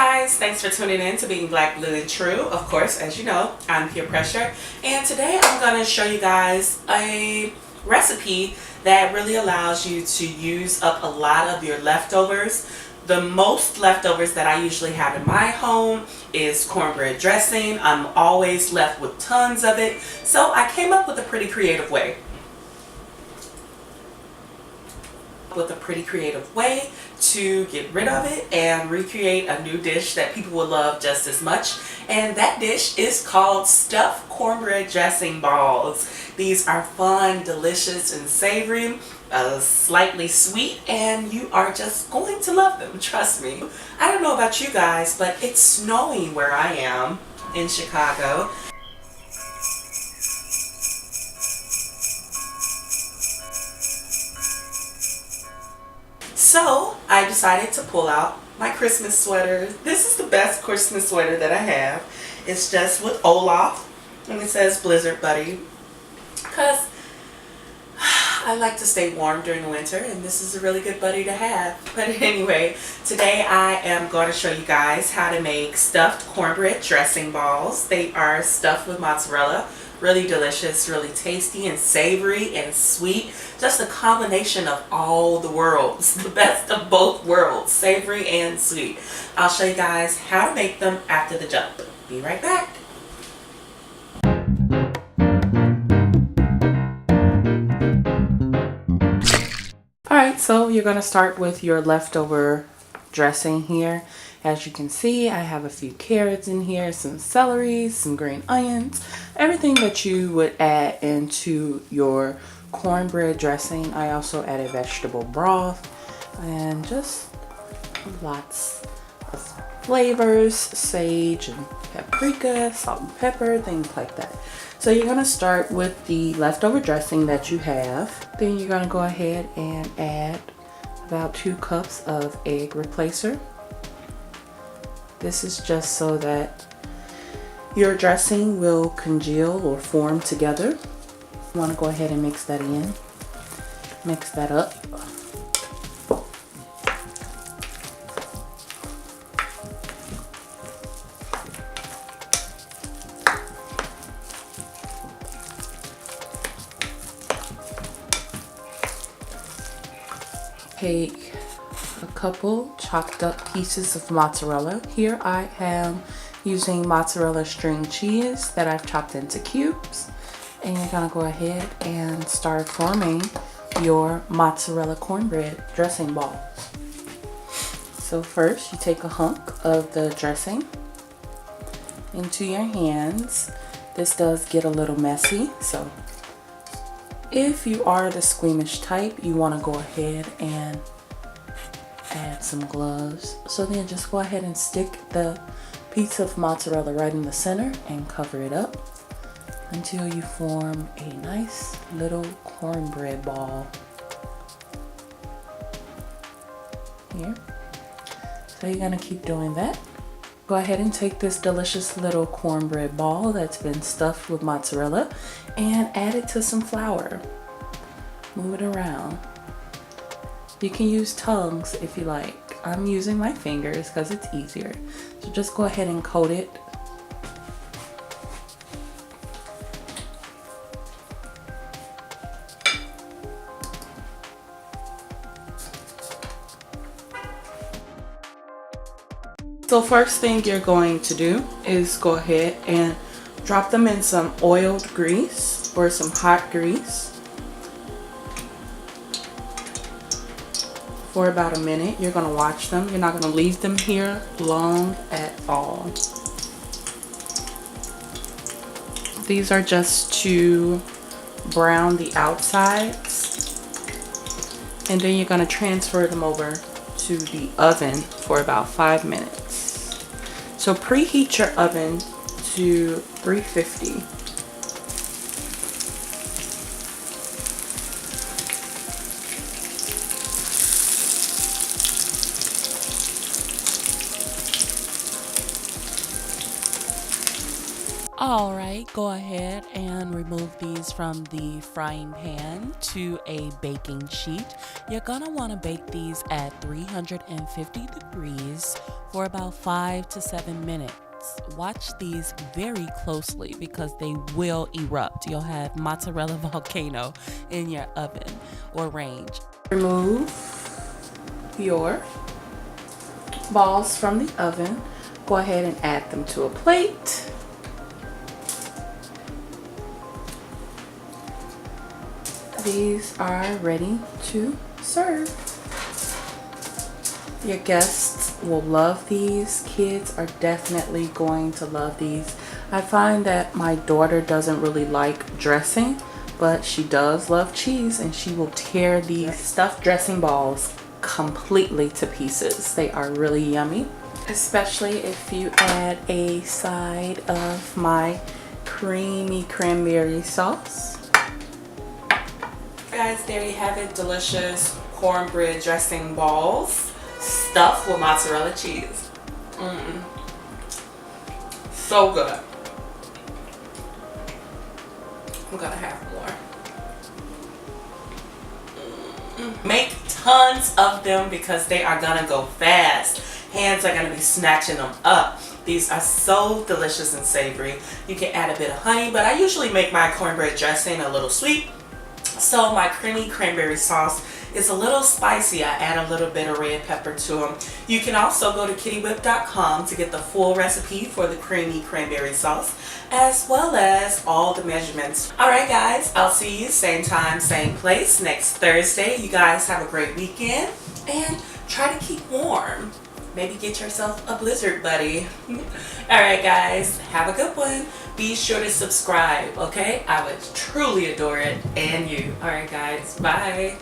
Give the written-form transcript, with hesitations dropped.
guys, thanks for tuning in to Being Black, Blue, and True. Of course, as you know, I'm Peer Pressure, and today I'm going to show you guys a recipe that really allows you to use up a lot of your leftovers. The most leftovers that I usually have in my home is cornbread dressing. I'm always left with tons of it, so I came up with a pretty creative way. To get rid of it and recreate a new dish that people will love just as much, and that dish is called stuffed cornbread dressing balls. These are fun, delicious, and savory, slightly sweet, and you are just going to love them, trust me. I don't know about you guys, but it's snowing where I am in Chicago. So I decided to pull out my Christmas sweater. This is the best Christmas sweater that I have. It's just with Olaf, and it says Blizzard Buddy, because I like to stay warm during the winter, and this is a really good buddy to have. But anyway, today I am going to show you guys how to make stuffed cornbread dressing balls. They are stuffed with mozzarella. Really delicious, really tasty and savory and sweet. Just a combination of all the worlds. The best of both worlds, savory and sweet. I'll show you guys how to make them after the jump. Be right back. Alright, so you're going to start with your leftover dressing here. As you can see, I have a few carrots in here, some celery, some green onions, everything that you would add into your cornbread dressing. I also added vegetable broth and just lots of flavors, sage and paprika, salt and pepper, things like that. So you're going to start with the leftover dressing that you have. Then you're going to go ahead and add about 2 cups of egg replacer. This is just so that your dressing will congeal or form together. You want to go ahead and mix that in. Mix that up. Take a couple chopped up pieces of mozzarella. Here I am using mozzarella string cheese that I've chopped into cubes, and you're gonna go ahead and start forming your mozzarella cornbread dressing balls. So first you take a hunk of the dressing into your hands. This does get a little messy, so if you are the squeamish type, you want to go ahead and add some gloves. So then just go ahead and stick the piece of mozzarella right in the center and cover it up until you form a nice little cornbread ball. Here. So you're going to keep doing that. Go ahead and take this delicious little cornbread ball that's been stuffed with mozzarella and add it to some flour. Move it around. You can use tongues if you like. I'm using my fingers because it's easier. So just go ahead and coat it. So first thing you're going to do is go ahead and drop them in some oiled grease or some hot grease for about a minute. You're going to watch them. You're not going to leave them here long at all. These are just to brown the outsides, and then you're going to transfer them over to the oven for about 5 minutes. So preheat your oven to 350. Alright, go ahead and remove these from the frying pan to a baking sheet. You're gonna want to bake these at 350 degrees for about 5 to 7 minutes. Watch these very closely because they will erupt. You'll have mozzarella volcano in your oven or range. Remove your balls from the oven. Go ahead and add them to a plate. These are ready to serve. Your guests will love these. Kids are definitely going to love these. I find that my daughter doesn't really like dressing, but she does love cheese, and she will tear these stuffed dressing balls completely to pieces. They are really yummy, especially if you add a side of my creamy cranberry sauce. Guys, there you have it. Delicious cornbread dressing balls stuffed with mozzarella cheese. So good. I'm gonna have more. Make tons of them because they are gonna go fast. Hands are gonna be snatching them up. These are so delicious and savory. You can add a bit of honey, but I usually make my cornbread dressing a little sweet. So my creamy cranberry sauce is a little spicy. I add a little bit of red pepper to them. You can also go to kittywhip.com to get the full recipe for the creamy cranberry sauce, as well as all the measurements. Alright guys, I'll see you same time, same place next Thursday. You guys have a great weekend and try to keep warm. Maybe get yourself a blizzard buddy. Alright guys, have a good one. Be sure to subscribe, okay? I would truly adore it, and you. Alright guys, bye.